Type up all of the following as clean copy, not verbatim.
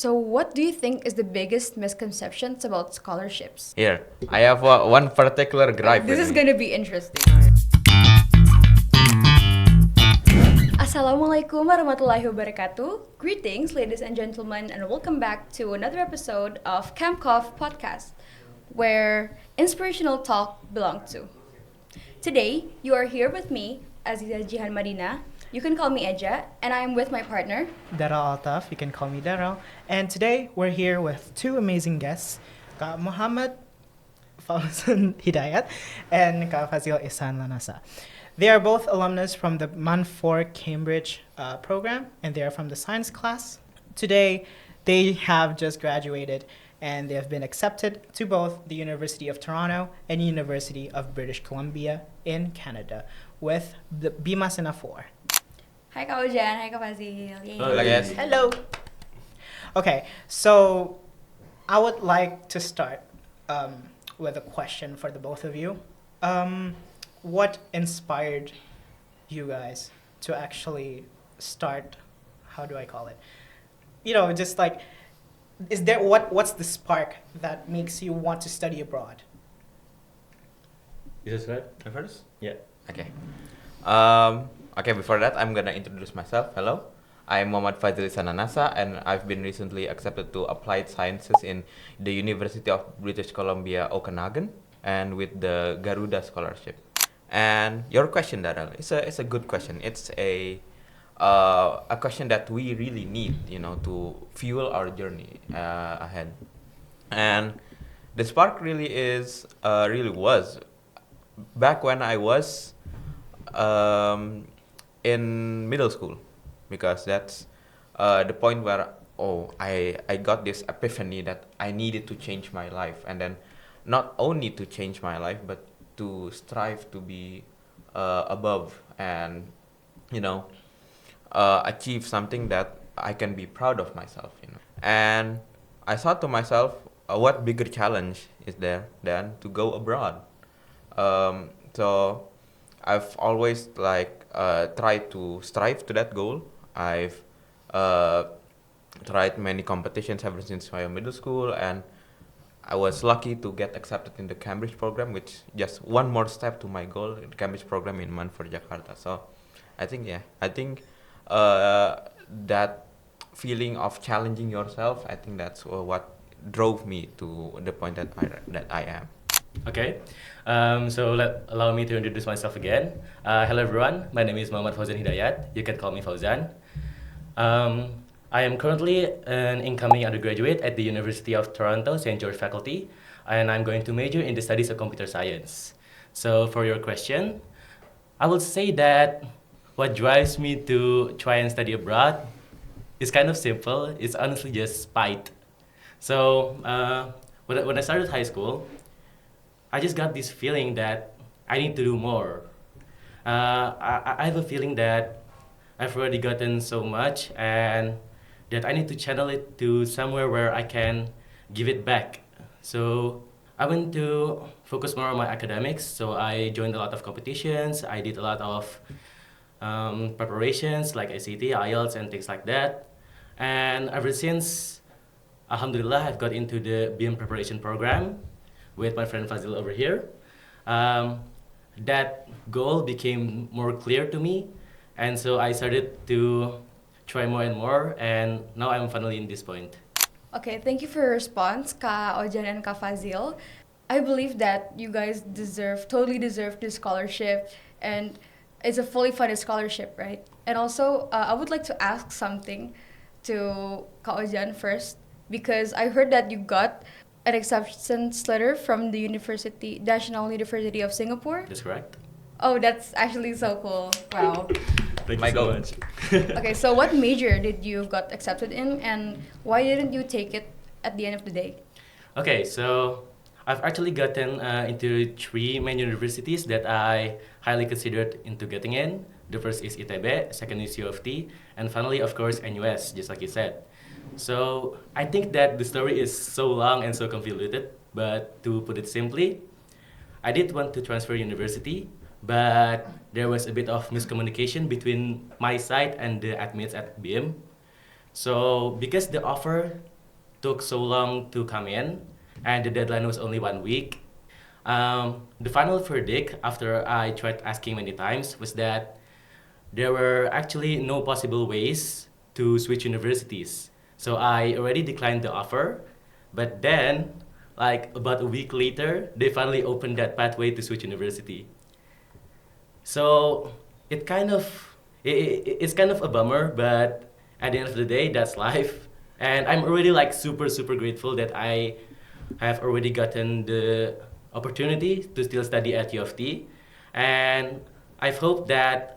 So, what do you think is the biggest misconceptions about scholarships? Here, I have one particular gripe This with is me. gonna be interesting. Assalamualaikum warahmatullahi wabarakatuh. Greetings, ladies and gentlemen, and welcome back to another episode of Camp Cough Podcast, where inspirational talk belongs to. Today, you are here with me, Aziza Jihan Madina. You can call me Eja, and I am with my partner. Daryl Altaf, you can call me Daryl. And today we're here with two amazing guests, Ka Muhammad Fauzan Hidayat and Ka Fazil Ihsan Lanasa. They are both alumnus from the MAN 4 Cambridge program, and they are from the science class. Today, they have just graduated, and they have been accepted to both the University of Toronto and University of British Columbia in Canada with the BMASina 4. Hi Kak Ojan, hi Kak Fazil. Yay. Hello, guys. Hello. Okay, so I would like to start with a question for the both of you. What inspired you guys to actually start? How do I call it? You know, just like, is there what's the spark that makes you want to study abroad? Is this right? You first? Yeah. Okay. Okay, before that, I'm gonna introduce myself. Hello, I'm Muhammad Fazil Sananasa, and I've been recently accepted to Applied Sciences in the University of British Columbia, Okanagan, and with the GARUDA scholarship. And your question, Daryl, it's a good question. It's a question that we really need, to fuel our journey ahead. And the spark really was back when I was in middle school, because that's the point where I got this epiphany that I needed to change my life, and then not only to change my life but to strive to be above and achieve something that I can be proud of myself. And I thought to myself, what bigger challenge is there than to go abroad? So I've always tried to strive to that goal. I've tried many competitions ever since my middle school, and I was lucky to get accepted in the Cambridge program, which just one more step to my goal, the Cambridge program in MAN for JAKARTA. So I think that feeling of challenging yourself, I think that's what drove me to the point that I am. Okay. So allow me to introduce myself again. Hello everyone. My name is Muhammad Fauzan Hidayat. You can call me Fauzan. I am currently an incoming undergraduate at the University of Toronto St. George faculty, and I'm going to major in the studies of computer science. So for your question, I would say that what drives me to try and study abroad is kind of simple. It's honestly just spite. So when I started high school, I just got this feeling that I need to do more. I have a feeling that I've already gotten so much and that I need to channel it to somewhere where I can give it back. So I went to focus more on my academics. So I joined a lot of competitions. I did a lot of preparations like ACT, IELTS, and things like that. And ever since, Alhamdulillah, I've got into the BIM preparation program with my friend Fazil over here. That goal became more clear to me, and so I started to try more and more, and now I'm finally in this point. Okay, thank you for your response, Ka Ojan and Ka Fazil. I believe that you guys totally deserve this scholarship, and it's a fully funded scholarship, right? And also, I would like to ask something to Ka Ojan first, because I heard that you got an acceptance letter from the National University of Singapore. That's correct. Oh, that's actually so cool. Wow. Thank My you so goal. much. Okay, so what major did you got accepted in, and why didn't you take it at the end of the day? Okay, so I've actually gotten into three main universities that I highly considered into getting in. The first is ITB, second is U of T, and finally, of course, NUS, just like you said. So I think that the story is so long and so convoluted, but to put it simply, I did want to transfer university, but there was a bit of miscommunication between my side and the admins at BIM. So because the offer took so long to come in and the deadline was only 1 week, the final verdict after I tried asking many times was that there were actually no possible ways to switch universities. So I already declined the offer, but then, like about a week later, they finally opened that pathway to switch university. So it kind of it's kind of a bummer, but at the end of the day, that's life. And I'm already like super grateful that I have already gotten the opportunity to still study at U of T, and I've hoped that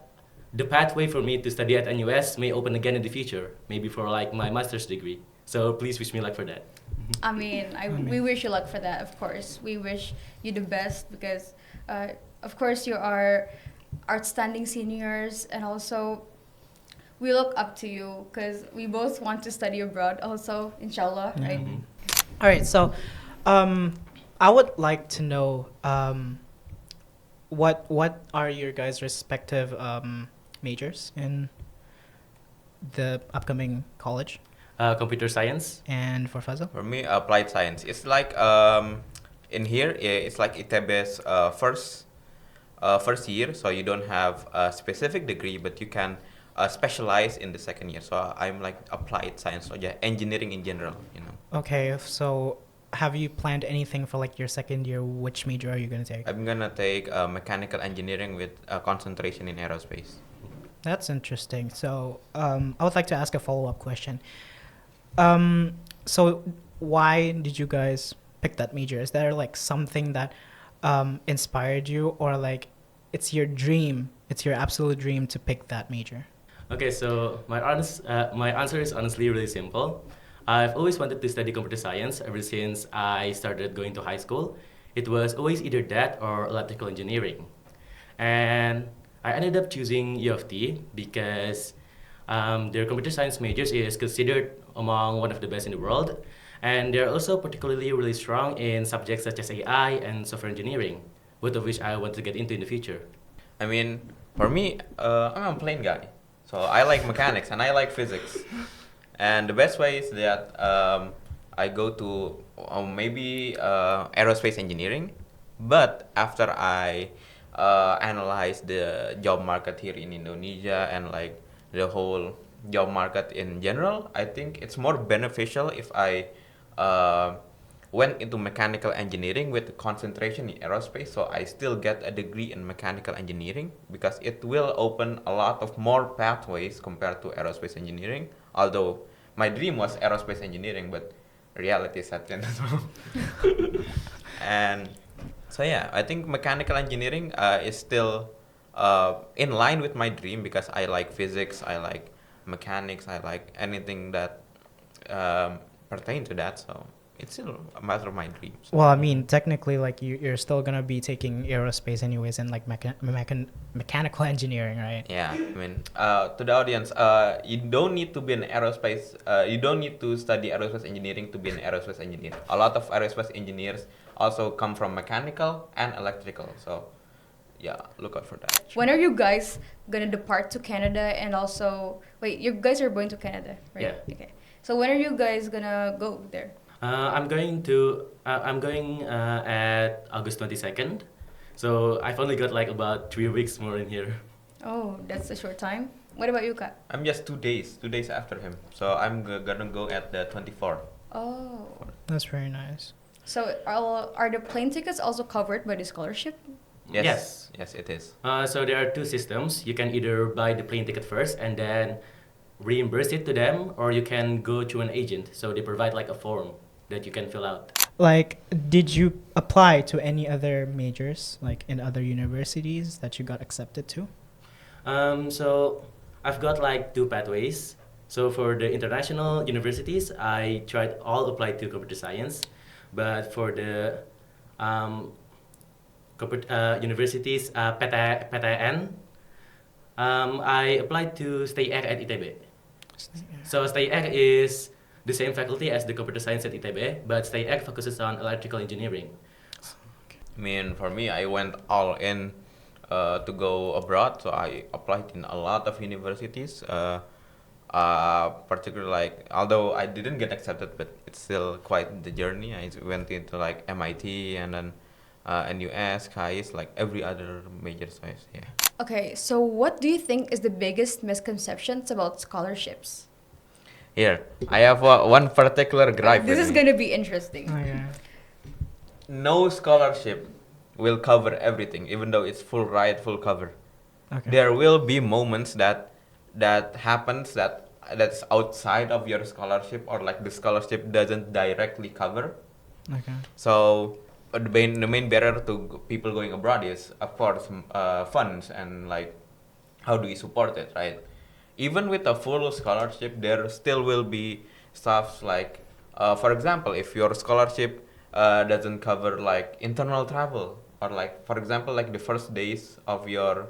the pathway for me to study at NUS may open again in the future, maybe for like my master's degree. So please wish me luck for that. I mean, we wish you luck for that, of course. We wish you the best because, of course, you are outstanding seniors, and also we look up to you because we both want to study abroad also, inshallah, Yeah. right? All right, so I would like to know what are your guys' respective majors in the upcoming college? Computer science. And for Fazil? For me, applied science. It's like in here, it's like ITB's first year, so you don't have a specific degree, but you can specialize in the second year. So I'm like applied science, so yeah, engineering in general, you know. Okay, so have you planned anything for like your second year? Which major are you going to take? I'm gonna take mechanical engineering with a concentration in aerospace. That's interesting. So I would like to ask a follow-up question. So why did you guys pick that major? Is there like something that inspired you, or like it's your dream, it's your absolute dream to pick that major? Okay, so my answer is honestly really simple. I've always wanted to study computer science ever since I started going to high school. It was always either that or electrical engineering. And I ended up choosing U of T because their computer science majors is considered among one of the best in the world. And they're also particularly really strong in subjects such as AI and software engineering, both of which I want to get into in the future. I mean, for me, I'm a plain guy. So I like mechanics and I like physics. And the best way is that I go to maybe aerospace engineering. But after I analyze the job market here in Indonesia and like the whole job market in general, I think it's more beneficial if I went into mechanical engineering with concentration in aerospace, so I still get a degree in mechanical engineering because it will open a lot of more pathways compared to aerospace engineering. Although my dream was aerospace engineering, but reality set in as well. And so yeah, I think mechanical engineering is still in line with my dream because I like physics, I like mechanics, I like anything that pertain to that. So it's still a matter of my dreams. Well, I mean, technically, like you're still gonna be taking aerospace anyways, and like mechanical engineering, right? Yeah, I mean, to the audience, you don't need to be an aerospace. You don't need to study aerospace engineering to be an aerospace engineer. A lot of aerospace engineers also come from mechanical and electrical. So, yeah, look out for that. When are you guys gonna depart to Canada? And also, wait, you guys are going to Canada, right? Yeah. Okay. So when are you guys gonna go there? I'm going at August 22nd. So I've only got like about 3 weeks more in here. Oh, that's a short time. What about you, Kat? I'm just 2 days after him. So I'm gonna go at the 24th. Oh. That's very nice. So are the plane tickets also covered by the scholarship? Yes, it is. So there are two systems. You can either buy the plane ticket first and then reimburse it to them, or you can go to an agent. So they provide like a form that you can fill out. Like, did you apply to any other majors, like in other universities that you got accepted to? So I've got like two pathways. So for the international universities, I tried all applied to computer science, but for the universities PTN, I applied to stay at ITB. So stay is the same faculty as the computer science at ITB, but stay focuses on electrical engineering. I mean, for me, I went all in to go abroad. So I applied in a lot of universities. Particularly like, although I didn't get accepted, but it's still quite the journey. I went into like MIT and then NUS, KAIS, like every other major choice. Yeah. Okay, so what do you think is the biggest misconceptions about scholarships? Here, I have one particular gripe This with is me. gonna be interesting. Okay. No scholarship will cover everything, even though it's full ride, full cover. Okay. There will be moments that happens that's outside of your scholarship, or like the scholarship doesn't directly cover. Okay. So the main barrier to people going abroad is, of course, funds, and like how do we support it, right? Even with a full scholarship, there still will be stuff like, for example, if your scholarship doesn't cover like internal travel, or like, for example, like the first days of your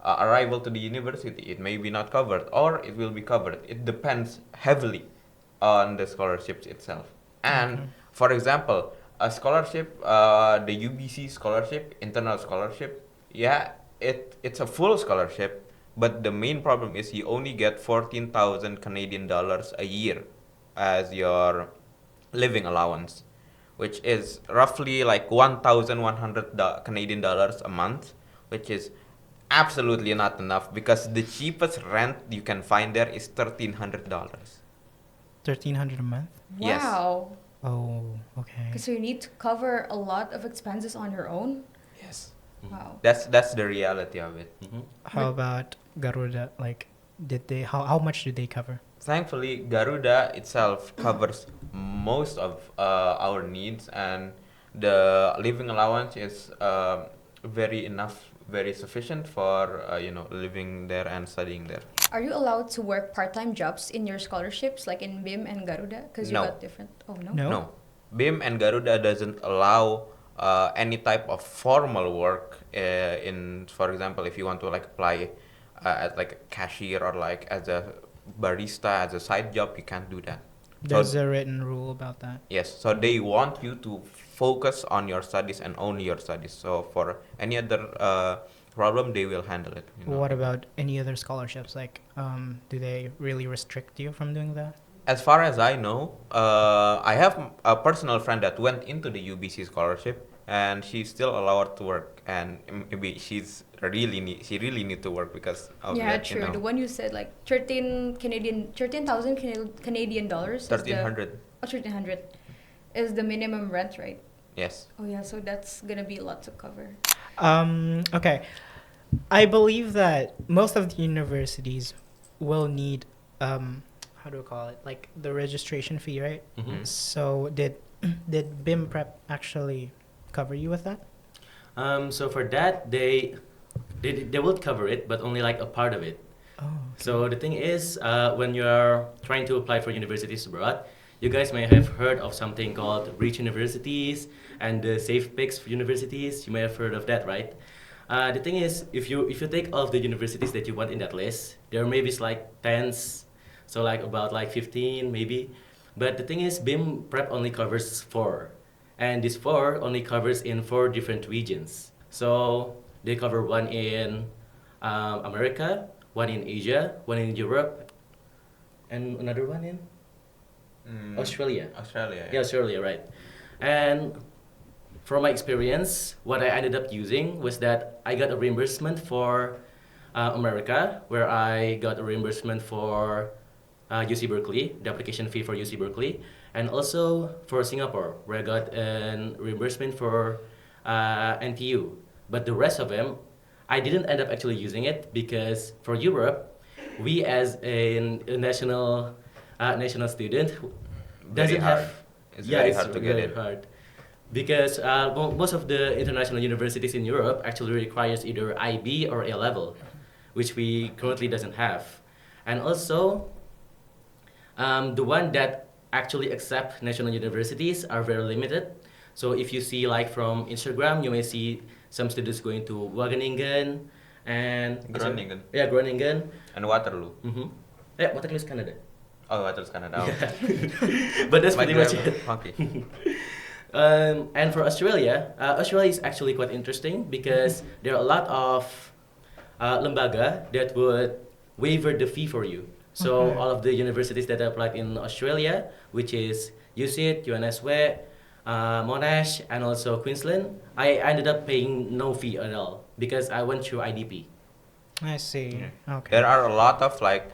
arrival to the university, it may be not covered, or it will be covered. It depends heavily on the scholarships itself. And Okay. for example, a scholarship, the UBC scholarship, internal scholarship, yeah, it's a full scholarship, but the main problem is you only get 14,000 Canadian dollars a year as your living allowance, which is roughly like 1,100 Canadian dollars a month, which is absolutely not enough, because the cheapest rent you can find there is $1,300. 1,300 a month. Yes. Wow. Oh, okay. So you need to cover a lot of expenses on your own? Yes. Wow. That's the reality of it. How about Garuda? Like, did they? How much did they cover? Thankfully, Garuda itself covers most of our needs, and the living allowance is very sufficient for living there and studying there. Are you allowed to work part-time jobs in your scholarships, like in BIM and Garuda? Because you No. got different. Oh no. No. No, BIM and Garuda doesn't allow any type of formal work. For example, if you want to like apply as like a cashier, or like as a barista as a side job, you can't do that. There's So a written rule about that. yes, so they want you to focus on your studies and only your studies. So for any other problem, they will handle it. What about any other scholarships? Like, do they really restrict you from doing that? As far as I know, I have a personal friend that went into the UBC scholarship, and she's still allowed to work. And maybe she really need to work because of Yeah, that. true. The one you said, like 13,000 Canadian dollars. is the- 1,300. 1,300 is the minimum rent, right? Yes. Oh yeah, so that's gonna be a lot to cover. Okay. I believe that most of the universities will need, how do I call it? Like the registration fee, right? So did BIM Prep actually cover you with that? So for that, they will cover it, but only like a part of it. Oh. So the thing is, when you are trying to apply for universities abroad, you guys may have heard of something called rich universities and the safe picks for universities. You may have heard of that, right? The thing is, if you take all of the universities that you want in that list, there may be like tens, so like about like 15 maybe. But the thing is, BIM Prep only covers 4, and this 4 only covers in 4 different regions. So they cover one in America, one in Asia, one in Europe, and another one in Australia. Australia. Yeah, Australia, right. And from my experience, what I ended up using was that I got a reimbursement for America, where I got a reimbursement for UC Berkeley, the application fee for UC Berkeley, and also for Singapore, where I got a reimbursement for NTU. But the rest of them, I didn't end up actually using it, because for Europe, we as a national student Very doesn't hard. have. It's Yeah, very it's hard to get very in. hard. Because most of the international universities in Europe actually requires either IB or A level, which we currently doesn't have. And also, the one that actually accept national universities are very limited. So if you see like from Instagram, you may see some students going to Wageningen and Groningen. Yeah, Groningen. And Waterloo. Yeah, Waterloo is Canada. Oh, Waterloo's Canada. But that's My pretty much grammar, it. funky. And for Australia, Australia is actually quite interesting, because there are a lot of lembaga that would waiver the fee for you. So Okay. all of the universities that I applied in Australia, which is USyd, UNSW, Monash, and also Queensland, I ended up paying no fee at all because I went through IDP. I see. Yeah. Okay. There are a lot of like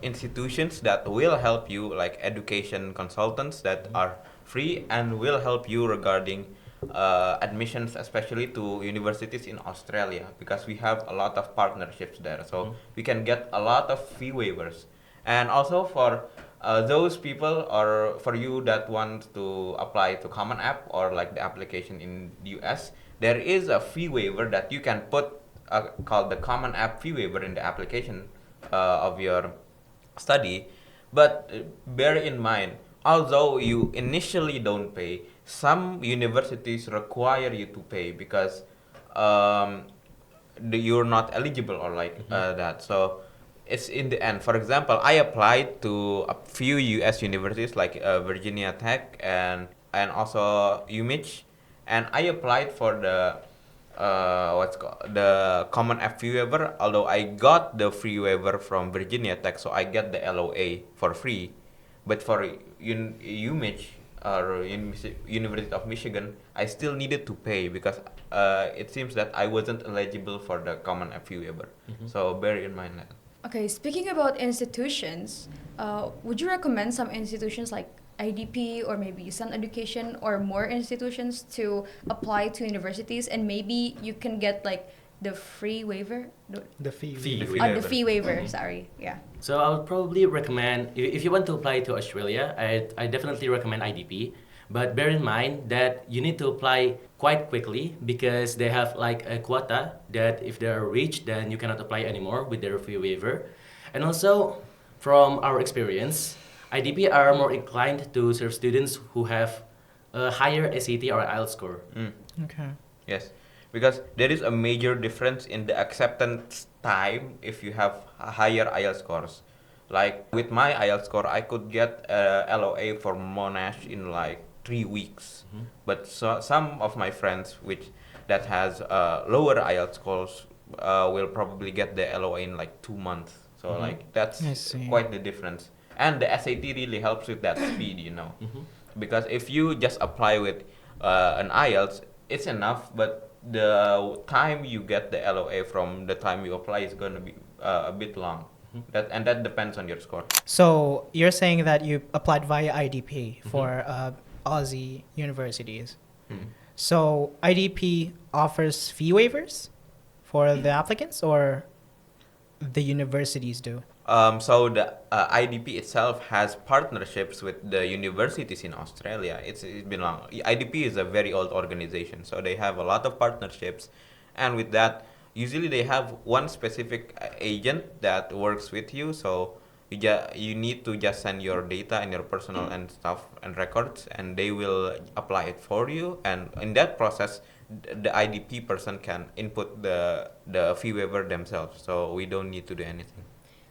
institutions that will help you, like education consultants that are free and will help you regarding admissions, especially to universities in Australia, because we have a lot of partnerships there. So we can get a lot of fee waivers. And also for those people or for you that want to apply to Common App or like the application in the US, there is a fee waiver that you can put called the Common App fee waiver in the application of your study. But bear in mind, although you initially don't pay, some universities require you to pay because um, you're not eligible or like that. So it's in the end. For example, I applied to a few U.S. universities like Virginia Tech and also UMich, and I applied for the what's called the common app fee waiver. Although I got the free waiver from Virginia Tech, so I get the LOA for free. But for UMich or University of Michigan, I still needed to pay because it seems that I wasn't eligible for the common app fee waiver. So bear in mind that. Okay, speaking about institutions, would you recommend some institutions like IDP or maybe Sun Education or more institutions to apply to universities, and maybe you can get like the free waiver? The fee. Fee. The fee The waiver. fee waiver, sorry. Yeah. So I would probably recommend, if you want to apply to Australia, I definitely recommend IDP. But bear in mind that you need to apply quite quickly because they have like a quota that if they are reached, then you cannot apply anymore with their fee waiver. And also, from our experience, IDP are more inclined to serve students who have a higher SAT or IELTS score. Okay. Yes, because there is a major difference in the acceptance time if you have higher IELTS scores. Like with my IELTS score, I could get LOA for Monash in like 3 weeks. But some of my friends, which that has lower IELTS scores, will probably get the LOA in like 2 months. So like that's I see. quite the difference. And the SAT really helps with that speed, because if you just apply with an IELTS, it's enough, but the time you get the LOA from the time you apply is going to be a bit long. That depends on your score. So you're saying that you applied via IDP for Aussie universities. So IDP offers fee waivers for the applicants, or the universities do? So the IDP itself has partnerships with the universities in Australia. It's been long. IDP is a very old organization, so they have a lot of partnerships, and with that, usually they have one specific agent that works with you. So you need to just send your data and your personal and stuff and records, and they will apply it for you. And in that process, the IDP person can input the fee waiver themselves. So we don't need to do anything.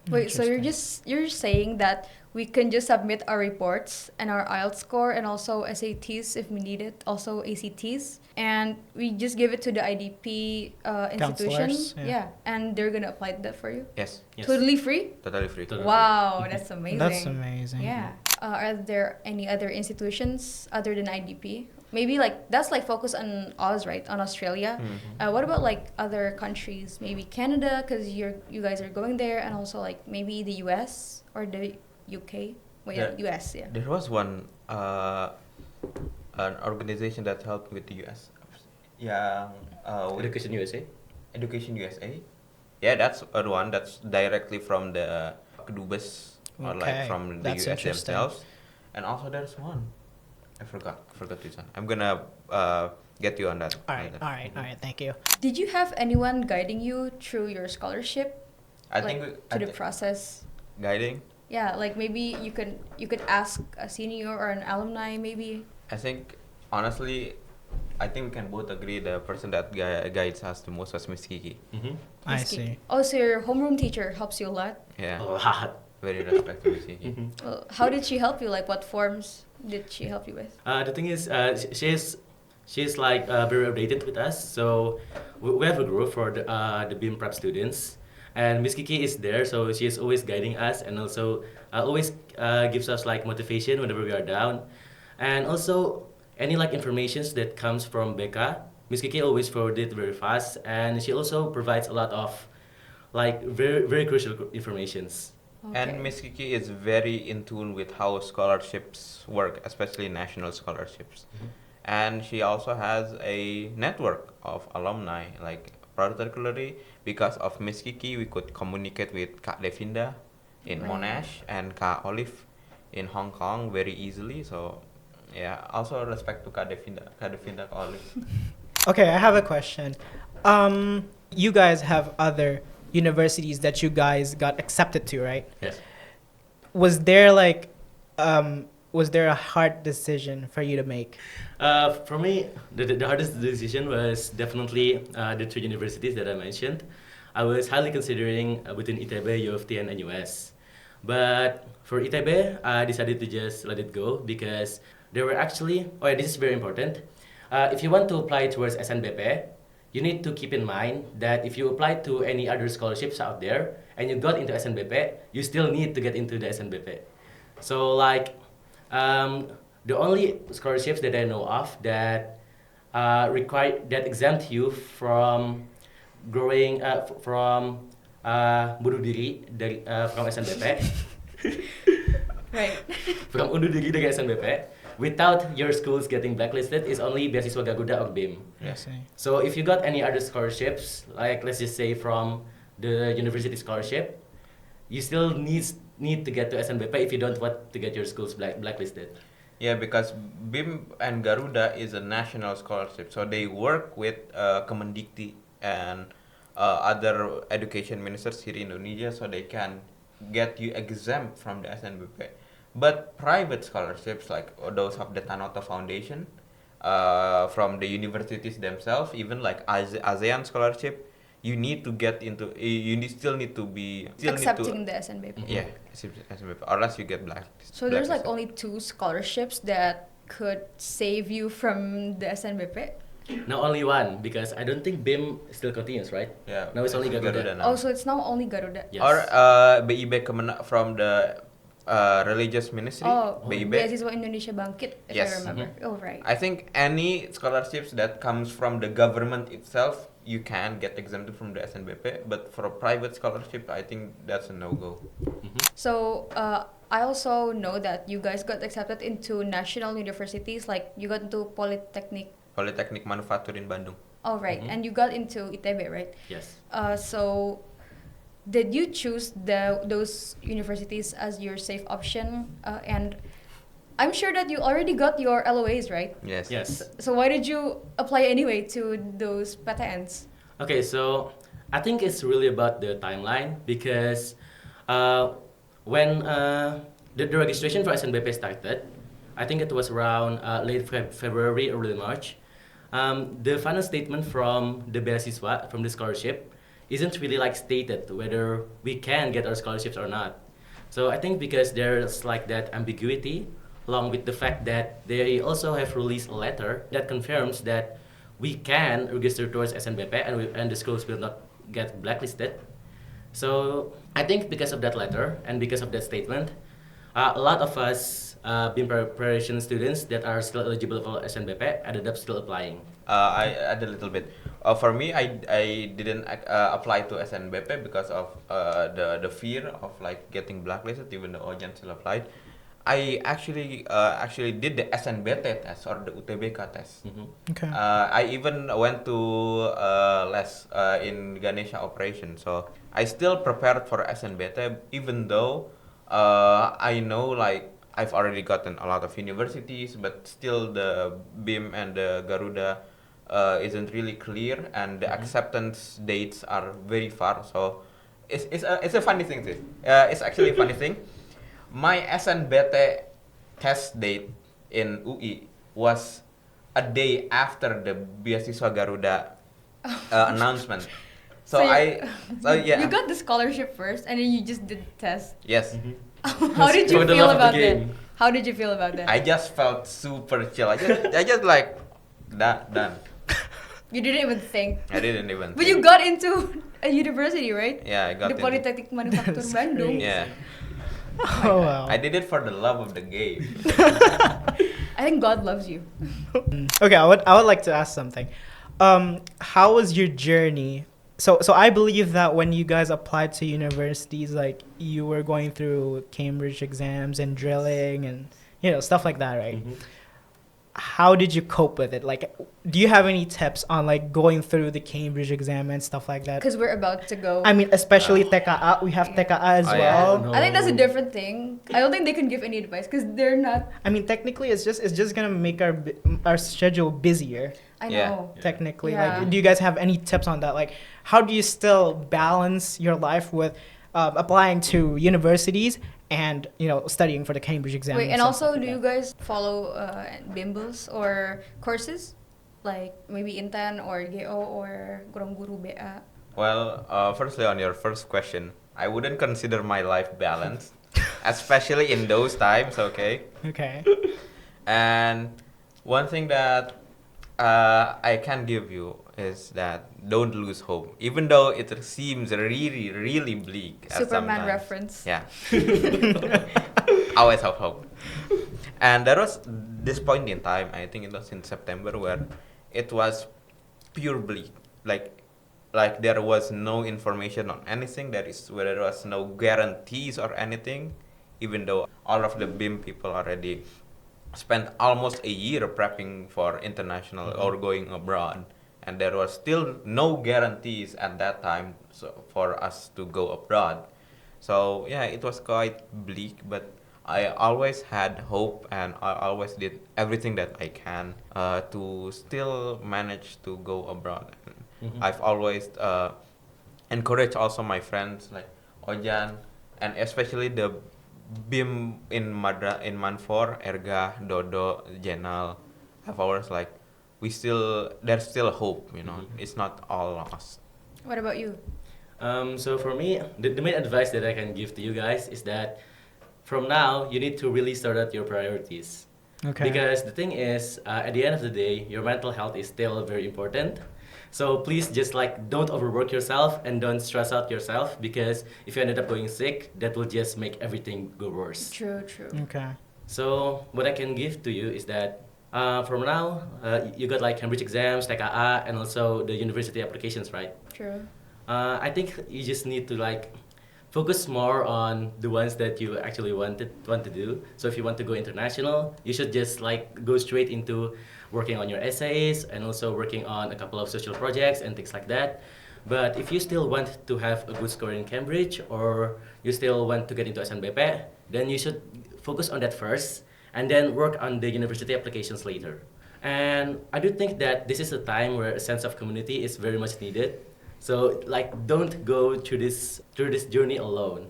Wait, so you're saying that we can just submit our reports and our IELTS score and also SATs if we need it, also ACTs, and we just give it to the IDP institution. Counselors, yeah. And they're gonna apply that for you. Yes, Yes. Totally free? totally free. Totally. Wow, that's amazing. That's amazing. Yeah. Are there any other institutions other than IDP? Maybe like that's like focus on Oz, right? On Australia. What about like other countries? Maybe Canada, because you guys are going there, and also like maybe the US or the UK. Wait, Yeah. US, yeah. There was one an organization that helped with the US. Yeah, with Education USA. Education USA. Yeah, that's a one that's directly from the Kedubes or like Okay, from the that's US interesting. themselves. And also there's one. I forgot this one. I'm gonna get you on that. All right, later. all right. Thank you. Did you have anyone guiding you through your scholarship? I like think to the process. guiding. Yeah, like maybe you could ask a senior or an alumni maybe. I think honestly, I think we can both agree the person that guides us the most was Miss Kiki. I Miss Kiki. see. Also, your homeroom teacher helps you a lot. Yeah, A lot. very respectful Miss Kiki. Well, how did she help you? Like, what forms did she help you with? The thing is, she's like very updated with us. So we have a group for the BIM prep students, And Miss Kiki is there, so she is always guiding us and also always gives us like motivation whenever we are down. And also any like informations that comes from Becca, Miss Kiki always forward it very fast, and she also provides a lot of like very crucial informations. And Okay. Miss Kiki is very in tune with how scholarships work, especially national scholarships. And she also has a network of alumni, like particularly because of Miss Kiki, we could communicate with Kak Devinda in Right. Monash and Kak Olive in Hong Kong very easily. So yeah, also respect to Kak Devinda, Kak Olive. Okay, I have a question. You guys have other universities that you guys got accepted to, right? Yes. Was there like, was there a hard decision for you to make? For me, the hardest decision was definitely the two universities that I mentioned. I was highly considering between ITB, U of T, and NUS. But for ITB, I decided to just let it go because there were actually, oh yeah, this is very important. If you want to apply towards SNBP, you need to keep in mind that if you apply to any other scholarships out there and you got into SNBP, you still need to get into the SNBP. So like, the only scholarships that I know of that require that exempt you from growing from bunuh diri dari from SNBP Right. from undur diri dari SNBP without your schools getting blacklisted is only beasiswa Garuda or BIM. I see. So if you got any other scholarships, like let's just say from the university scholarship, you still need to get to SNBP if you don't want to get your schools blacklisted. Yeah, because BIM and Garuda is a national scholarship, so they work with Kemendikti and other education ministers here in Indonesia, so they can get you exempt from the SNBP. But private scholarships, like those of the Tanoto Foundation, from the universities themselves, even like ASEAN scholarship, you need to get into. Still need to be Accepting the SNBP. Yeah, SNBP, or else you get blacklisted. So there's like only 2 scholarships that could save you from the SNBP. Now only one because I don't think BIM still continues, right? Yeah. Now it's only Garuda. now. Oh, so it's now only Garuda. Yes. Or BIB from the religious ministry. Oh, BIB. Beasiswa Indonesia Bangkit, if Yes. I remember. Oh, right. I think any scholarships that comes from the government itself, you can get exempted from the SNBP. But for a private scholarship, I think that's a no-go. So I also know that you guys got accepted into national universities, like you got into Polytechnic Manufacture in Bandung. Oh, right. And you got into ITB, right? Yes. So did you choose those universities as your safe option? And I'm sure that you already got your LOAs, right? Yes. Yes. So why did you apply anyway to those patents? Okay, so I think it's really about the timeline because when the registration for SNBP started, I think it was around late February, early March. The final statement from the beasiswa, from the scholarship, isn't really like stated whether we can get our scholarships or not. So I think because there's like that ambiguity, along with the fact that they also have released a letter that confirms that we can register towards SNBP and the schools will not get blacklisted. So I think because of that letter and because of that statement, a lot of us BIM preparation students that are still eligible for SNBP ended up still applying. I add a little bit. For me, I didn't apply to SNBP because of the fear of like getting blacklisted, even though Ojan still applied. I actually did the SNBT test or the UTBK test. Okay. I even went to less in Ganesha operation, so I still prepared for SNBT, even though I know like I've already gotten a lot of universities, but still the BIM and the Garuda isn't really clear, and the acceptance dates are very far. So it's a funny thing. It's actually a funny thing. My SNBT test date in UI was a day after the Beasiswa Garuda announcement. So yeah. You got the scholarship first, and then you just did the test. Yes. How did you For the feel love of the about that? game. How did you feel about that? I just felt super chill. I just like done. You didn't even think. I didn't even. But think. you got into a university, right? Yeah, I got The into- Politeknik Manufaktur That's Bandung. crazy. Yeah, Oh wow. I did it for the love of the game. I think God loves you. Okay, I would like to ask something. How was your journey? So I believe that when you guys applied to universities, like you were going through Cambridge exams and drilling and stuff like that, right? Mhm. How did you cope with it? Like, do you have any tips on like going through the Cambridge exam and stuff like that? Because we're about to go. I mean, especially TKA, we have TKA as Oh, yeah. well. No. I think that's a different thing. I don't think they can give any advice because they're not. I mean, technically, it's just gonna make our schedule busier. I Yeah. know. Technically, Yeah. like, do you guys have any tips on that? Like, how do you still balance your life with applying to universities and studying for the Cambridge exam? Wait, and stuff also, like do that? you guys follow bimbels or courses? Like maybe Intan or GO or Gurung Guru BA? Well, firstly, on your first question, I wouldn't consider my life balanced, especially in those times. Okay. Okay. And one thing that I can give you is that don't lose hope, even though it seems really, really bleak. At Superman sometimes. reference. Yeah. Always have hope. And there was this point in time, I think it was in September, where it was pure bleak. Like there was no information on anything. There was no guarantees or anything, even though all of the BIM people already spent almost a year prepping for international or going abroad, and there was still no guarantees at that time for us to go abroad. So yeah, it was quite bleak, but I always had hope, and I always did everything that I can to still manage to go abroad. Mhm. I've always encouraged also my friends like Ojan, and especially the BIM in Manfor, Erga, Dodo, Jenal. I've always like there's still hope, Mhm. It's not all lost. What about you? So for me, the main advice that I can give to you guys is that from now you need to really sort out your priorities. Okay. Because the thing is, at the end of the day, your mental health is still very important. So please just don't overwork yourself and don't stress out yourself, because if you ended up going sick, that will just make everything go worse. True, true. Okay. So what I can give to you is that from now, you got Cambridge exams, TKA, and also the university applications, right? True. I think you just need to focus more on the ones that you actually want to do. So if you want to go international, you should just go straight into working on your essays and also working on a couple of social projects and things like that. But if you still want to have a good score in Cambridge, or you still want to get into SNBP, then you should focus on that first and then work on the university applications later. And I do think that this is a time where a sense of community is very much needed. So don't go through this journey alone.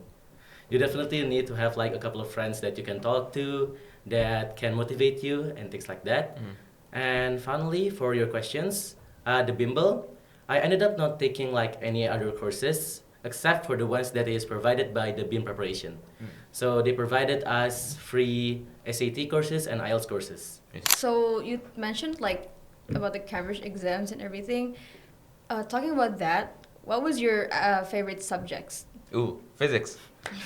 You definitely need to have a couple of friends that you can talk to, that can motivate you and things like that. And finally, for your questions, the Bimble, I ended up not taking any other courses except for the ones that is provided by the BIM preparation. So they provided us free SAT courses and IELTS courses. So you mentioned about the Cambridge exams and everything. Talking about that, what was your favorite subjects? Ooh, physics.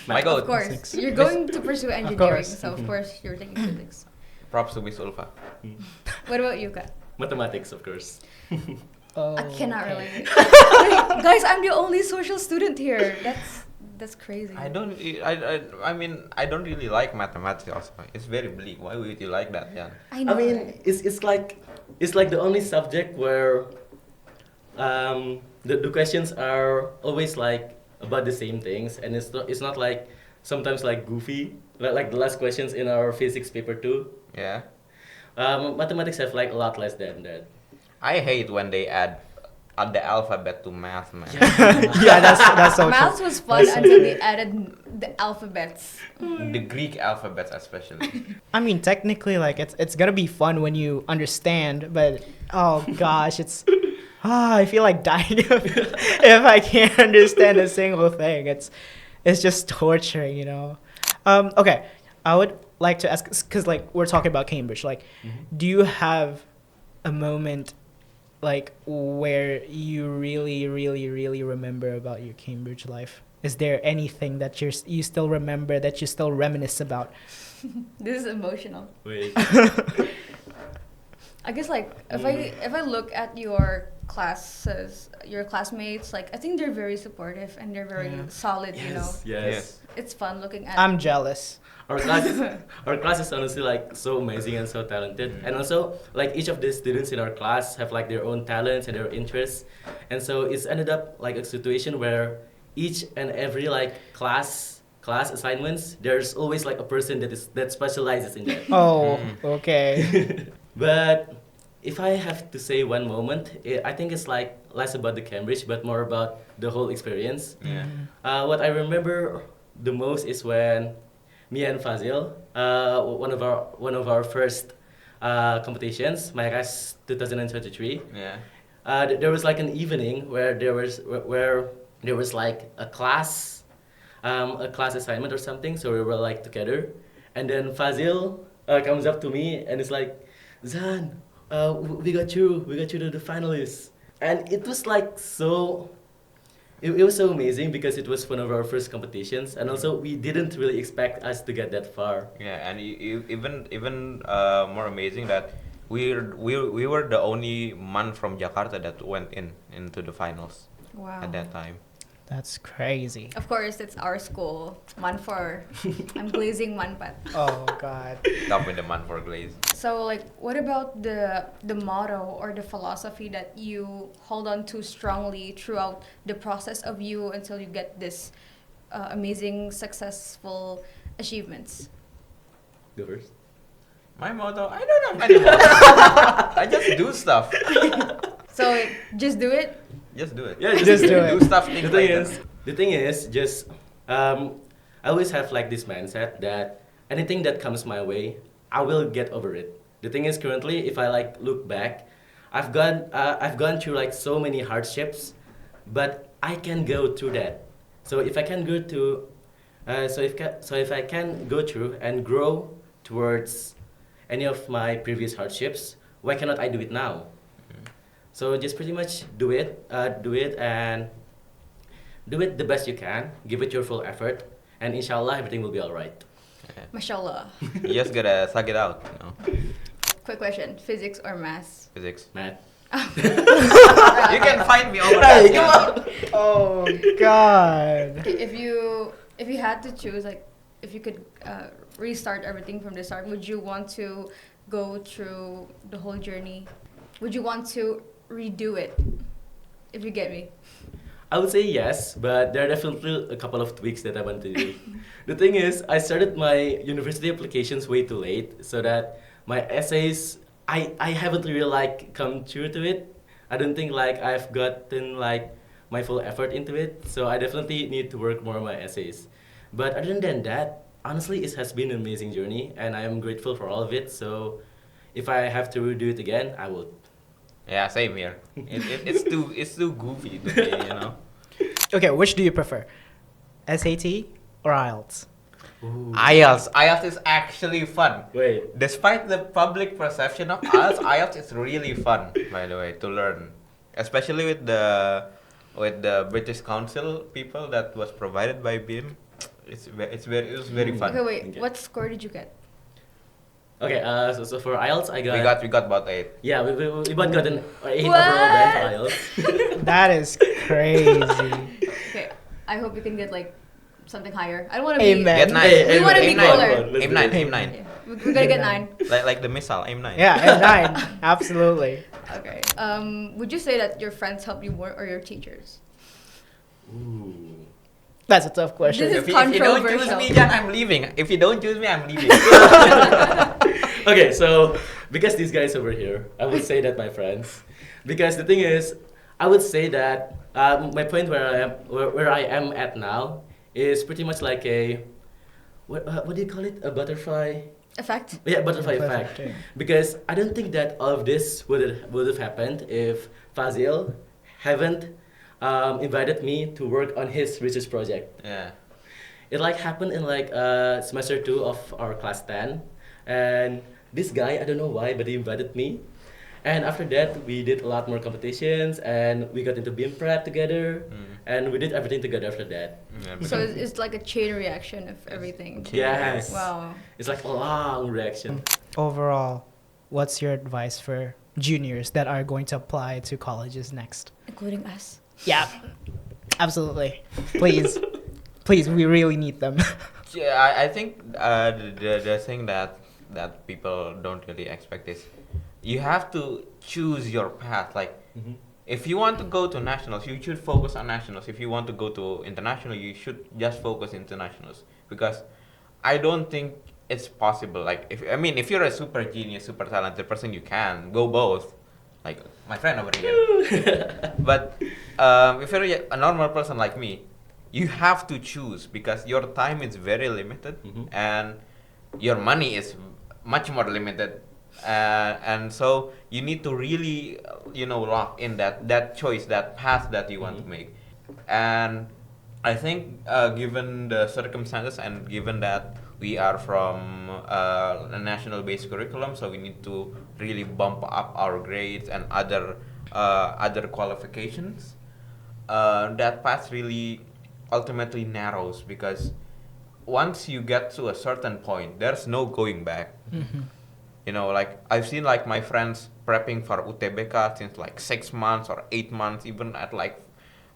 My Of God. course, Physics. you're going to pursue engineering, course. so of course you're taking physics. Props to Miss Ulfa. What about you, Kat? Mathematics, of course. Oh, I cannot okay. relate. Guys, I'm the only social student here. That's crazy. I mean, I don't really like mathematics also. It's very bleak. Why would you like that, Jan? I know. I mean, right? it's like the only subject where the questions are always about the same things, and it's not sometimes goofy like the last questions in our physics paper too. Yeah. Mathematics have a lot less than that. I hate when they add the alphabet to math, man. Yeah, that's so Maths true. was fun until they added the alphabets. The Greek alphabet especially. I mean, technically, it's gonna be fun when you understand, but oh gosh, I feel like dying if I can't understand a single thing. It's just torture, Okay, I would like to ask, because we're talking about Cambridge. Do you have a moment like where you really, really, really remember about your Cambridge life? Is there anything that you still remember, that you still reminisce about? This is emotional. Wait. I guess like if I look at your classes, your classmates, like I think they're very supportive and they're very Yeah. solid. You know, Yes. it's fun looking at. I'm jealous. Our class is honestly like so amazing and so talented, and also like each of the students in our class have like their own talents and their interests, and so it's ended up like a situation where each and every like class assignments, there's always like a person that specializes in that. Oh, okay. But if I have to say one moment, I think it's like less about the Cambridge, but more about the whole experience. Yeah. What I remember the most is when me and Fazil, one of our first competitions, MyCast 2023. Yeah. There was like an evening where there was like a class assignment or something. So we were like together, and then Fazil comes up to me and is like, "Zan, we got you to the finalists," and it was like so. It was so amazing because it was one of our first competitions, and also we didn't really expect us to get that far. Yeah, and even more amazing that we were the only man from Jakarta that went into the finals Wow. at that time. That's crazy. Of course, it's our school. Manfor. I'm glazing Manpat. Oh God. Top with the man for glaze. So, like, what about the motto or the philosophy that you hold on to strongly throughout the process of you until you get this amazing, successful achievements? Go first. My motto, I don't have any motto. I just do stuff. So, just do it. Just do it. Yeah, Just do it. Do stuff. The thing is, just I always have like this mindset that anything that comes my way, I will get over it. The thing is, currently, if I like look back, I've gone through like so many hardships, but I can go through that. So if I can go to, if I can go through and grow towards any of my previous hardships, why cannot I do it now? So just pretty much do it and do it the best you can. Give it your full effort, and inshallah everything will be alright. Mashallah. You just gotta suck it out. You know? Quick question: physics or maths? Physics. Matt. You can find me over that. Hey, come on. Oh God. Okay, if you had to choose, like, if you could restart everything from the start, would you want to go through the whole journey? Would you want to redo it? If you get me. I would say yes, but there are definitely a couple of tweaks that I want to do. The thing is, I started my university applications way too late, so that my essays, I haven't really like come true to it. I don't think like I've gotten like my full effort into it, so I definitely need to work more on my essays. But other than that, honestly, it has been an amazing journey, and I am grateful for all of it. So if I have to redo it again, I will. Yeah, same here. It's too goofy to me, you know. Okay, which do you prefer, SAT or IELTS? IELTS is actually fun. Wait. Despite the public perception of IELTS is really fun, by the way, to learn, especially with the British Council people that was provided by BIM. It was very fun. Okay, wait. Okay. What score did you get? Okay, so for IELTS, I got. We got about 8. Yeah, we both got an 8 What? overall band for IELTS. That is crazy. Okay, I hope you can get like something higher. I don't want to be. Amen. Get 9. We wanna be aim cooler. 9. Aim 9. Aim 9. Yeah, we're gonna get 9. Like the missile. Aim 9. Yeah, and 9. Absolutely. Okay. Would you say that your friends help you more or your teachers? Ooh. That's a tough question. This is If you don't choose controversial. me, Jan, I'm leaving. If you don't choose me, I'm leaving. Okay, so because these guys over here, I would say that my friends, because the thing is, I would say that my point where I am at now is pretty much like a what do you call it? A butterfly? Effect? Yeah, butterfly Perfect, effect. yeah. Because I don't think that all of this would have happened if Fazil haven't invited me to work on his research project. Yeah. It like happened in like semester 2 of our class 10, and this guy, I don't know why, but he invited me, And after that, we did a lot more competitions, and we got into beam prep together, and we did everything together after that. Yeah, So it's like a chain reaction of everything. Yes. Wow. It's like a long reaction. Overall, what's your advice for juniors that are going to apply to colleges next? Including us. Yeah, absolutely. Please, please, we really need them. Yeah, I think the thing that people don't really expect is you have to choose your path. Like, if you want to go to nationals, you should focus on nationals. If you want to go to international, you should just focus internationals, because I don't think it's possible. Like, if you're a super genius, super talented person, you can go both. Like my friend over here. But if you're a normal person like me, you have to choose, because your time is very limited and your money is much more limited, and so you need to really lock in that choice, that path that you want to make. And I think given the circumstances and given that we are from a national based curriculum, so we need to really bump up our grades and other qualifications. That path really ultimately narrows, because once you get to a certain point, there's no going back. Like I've seen like my friends prepping for UTBK since like 6 months or 8 months, even at like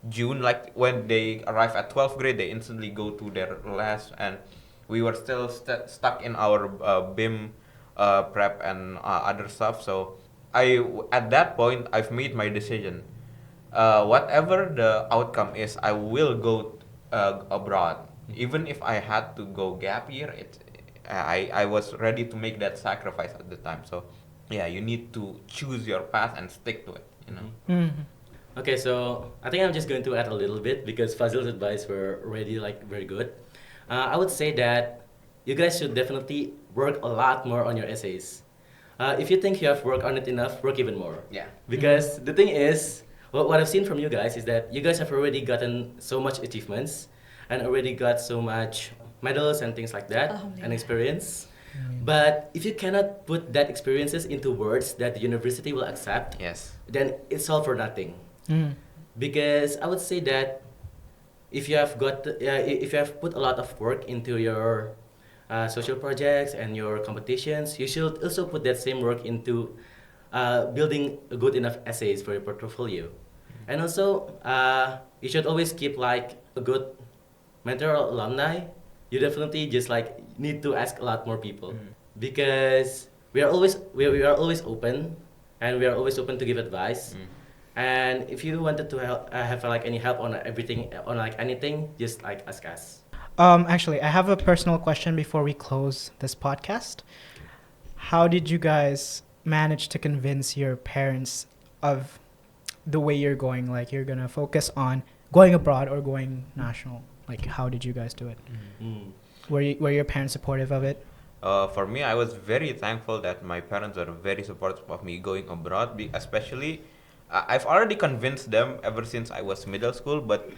June. Like when they arrive at 12th grade, they instantly go to their last, and we were still stuck in our BIM prep and other stuff. So at that point, I've made my decision. Whatever the outcome is, I will go abroad. Even if I had to go gap year, I was ready to make that sacrifice at the time. So yeah, you need to choose your path and stick to it. Okay, so I think I'm just going to add a little bit, because Fazil's advice were already like very good. I would say that you guys should definitely work a lot more on your essays. If you think you have worked on it enough, work even more. Yeah. Because the thing is, what I've seen from you guys is that you guys have already gotten so much achievements and already got so much medals and things like that and experience. But if you cannot put that experiences into words that the university will accept, Yes. then it's all for nothing. Because I would say that if you have put a lot of work into your social projects and your competitions, you should also put that same work into building a good enough essays for your portfolio. And also, you should always keep like a good mentor or alumni. You definitely just like need to ask a lot more people, because we are always open, and we are always open to give advice. And if you wanted to have like any help on everything, on like anything, just like ask us. Actually, I have a personal question before we close this podcast. How did you guys manage to convince your parents of the way you're going? Like, you're gonna focus on going abroad or going national? Like, how did you guys do it? Were your parents supportive of it? For me, I was very thankful that my parents were very supportive of me going abroad. Especially, I've already convinced them ever since I was middle school. But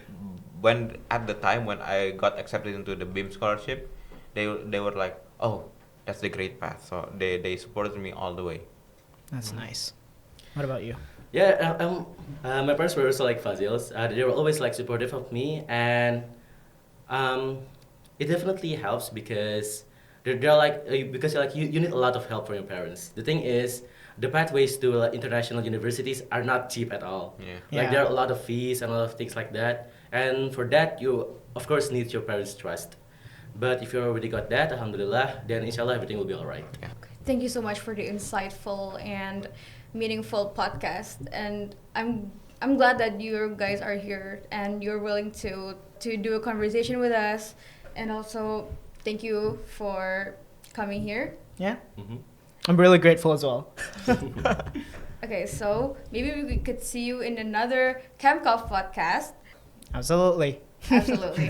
at the time when I got accepted into the BIM scholarship, they were like, "Oh, that's the great path." So they supported me all the way. That's nice. What about you? Yeah, my parents were also like Fazil's. They were always like supportive of me, and it definitely helps, because they're like because like you need a lot of help from your parents. The thing is, the pathways to international universities are not cheap at all. Like there are a lot of fees and a lot of things like that, and for that you of course need your parents' trust. But if you already got that, alhamdulillah, then inshallah everything will be alright. Thank you so much for the insightful and meaningful podcast, and I'm glad that you guys are here and you're willing to do a conversation with us, and also thank you for coming here. Yeah. I'm really grateful as well. Okay, so maybe we could see you in another ChemCoff podcast. Absolutely. Absolutely.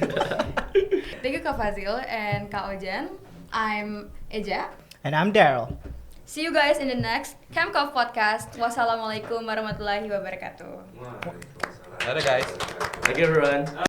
Thank you, Kak Fazil and Kak Ojan. I'm Eja. And I'm Daryl. See you guys in the next ChemCoff podcast. Wassalamualaikum warahmatullahi wabarakatuh. Dadah guys. Thank you, everyone.